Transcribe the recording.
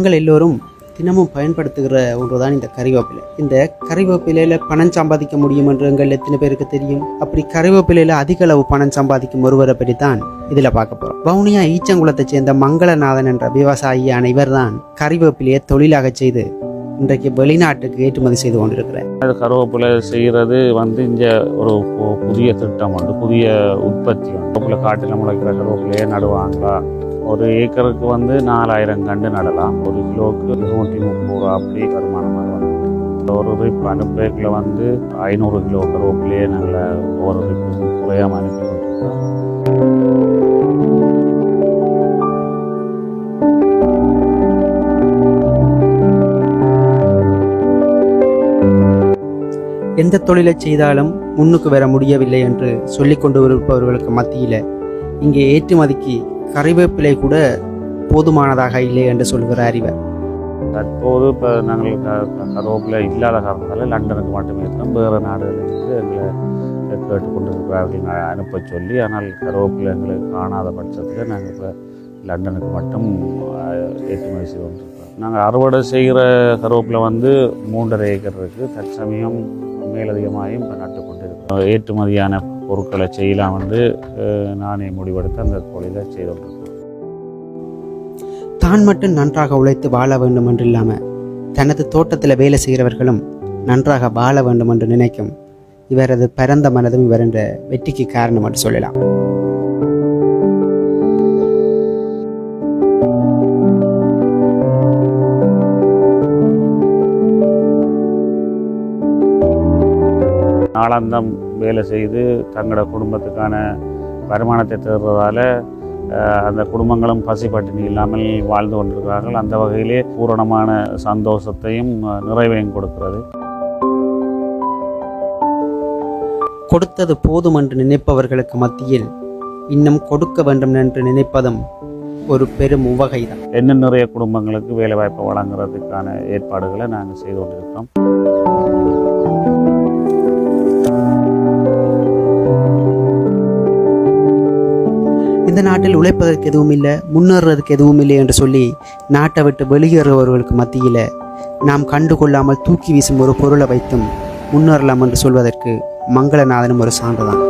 நாங்கள் எல்லோரும் தினமும் பயன்படுத்துகிற ஒன்று தான் இந்த கறிவேப்பிலை. இந்த கறிவேப்பிலையில் பணம் சம்பாதிக்க முடியும் என்று எங்கள் எத்தனை பேருக்கு தெரியும்? அப்படி கறிவேப்பிலையில் அதிக அளவு பணம் சம்பாதிக்கும் ஒருவரை பற்றி தான் இதில் பார்க்க போகிறோம். வவுனியா ஈச்சங்குளத்தை சேர்ந்த மங்களநாதன் என்ற விவசாயியான இவர் தான் கறிவேப்பிலையை தொழிலாக செய்து இன்றைக்கு வெளிநாட்டுக்கு ஏற்றுமதி செய்து கொண்டிருக்கிறேன். கருவேப்பிலை செய்கிறது இங்கே ஒரு புதிய திட்டம் உண்டு, புதிய உற்பத்தி கருவேப்பிலை காட்டில் முளைக்கிற கருவேப்பிலையே நடுவாங்களா. ஒரு ஏக்கருக்கு 4000 கண்டு நடலாம். ஒரு கிலோவுக்கு 230 ரூபா அப்படி வருமானமாக வந்து ஒரு ரிப் அனுப்பேக்கில் 500 கிலோ கருவேப்பிலையே நாங்கள் ஒரு ரிப்பு குறையாமல் அனுப்பி கொண்டிருக்கோம். எந்த தொழிலை செய்தாலும் முன்னுக்கு வர முடியவில்லை என்று சொல்லிக் கொண்டு இருப்பவர்களுக்கு மத்தியில் இங்கே ஏற்றுமதிக்கு கறிவேப்பிலை கூட போதுமானதாக இல்லை என்று சொல்கிற அறிவர். தற்போது இப்போ நாங்கள் கருவேப்பிலை இல்லாத காரணத்தால் லண்டனுக்கு மட்டுமே தான், வேறு நாடுகளிலிருந்து எங்களை கேட்டுக்கொண்டிருக்கிறார்கள் அனுப்ப சொல்லி. ஆனால் கருவேப்பிலை எங்களுக்கு காணாத பட்சத்தில் நாங்கள் இப்போ லண்டனுக்கு மட்டும் ஏற்றுமதி செய்து கொண்டிருக்கிறோம். நாங்கள் அறுவடை செய்கிற கருவேப்பிலை 3.5 ஏக்கர் இருக்குது. தற்சமயம் மேலதிகமாகவும் இப்போ நட்டு கொண்டிருக்கிறோம். ஏற்றுமதியான பொருட்களை செய்யலாம் நானே முடிவெடுத்து அந்த தொழிலை செய்து கொண்டிருக்கிறோம். தான் மட்டும் நன்றாக உழைத்து வாழ வேண்டும் என்று இல்லாமல் தனது தோட்டத்தில் வேலை செய்கிறவர்களும் நன்றாக வாழ வேண்டும் என்று நினைக்கும் இவரது பரந்த மனதும் இவர் என்ற வெற்றிக்கு காரணம் என்று சொல்லலாம். நாளாந்தம் வேலை செய்து தங்களோட குடும்பத்துக்கான வருமானத்தை தேடுறதால அந்த குடும்பங்களும் பசி பட்டினி இல்லாமல் வாழ்ந்து கொண்டிருக்கிறார்கள். அந்த வகையிலே பூரணமான சந்தோஷத்தையும் நிறைவையும் கொடுக்கிறது. கொடுத்தது போதும் என்று நினைப்பவர்களுக்கு மத்தியில் இன்னும் கொடுக்க வேண்டும் என்று நினைப்பதும் ஒரு பெரும் உவகைதான். இன்னும் நிறைய குடும்பங்களுக்கு வேலை வாய்ப்பை வழங்குறதுக்கான ஏற்பாடுகளை நாங்கள் செய்து கொண்டிருக்கிறோம். இந்த நாட்டில் உழைப்பதற்கு எதுவும் இல்லை, முன்னேறதுக்கு எதுவும் இல்லை என்று சொல்லி நாட்டை விட்டு வெளியேறுபவர்களுக்கு மத்தியில் நாம் கண்டுகொள்ளாமல் தூக்கி வீசும் ஒரு பொருளை வைத்தும் முன்னேறலாம் என்று சொல்வதற்கு மங்களநாதனும் ஒரு சான்றுதான்.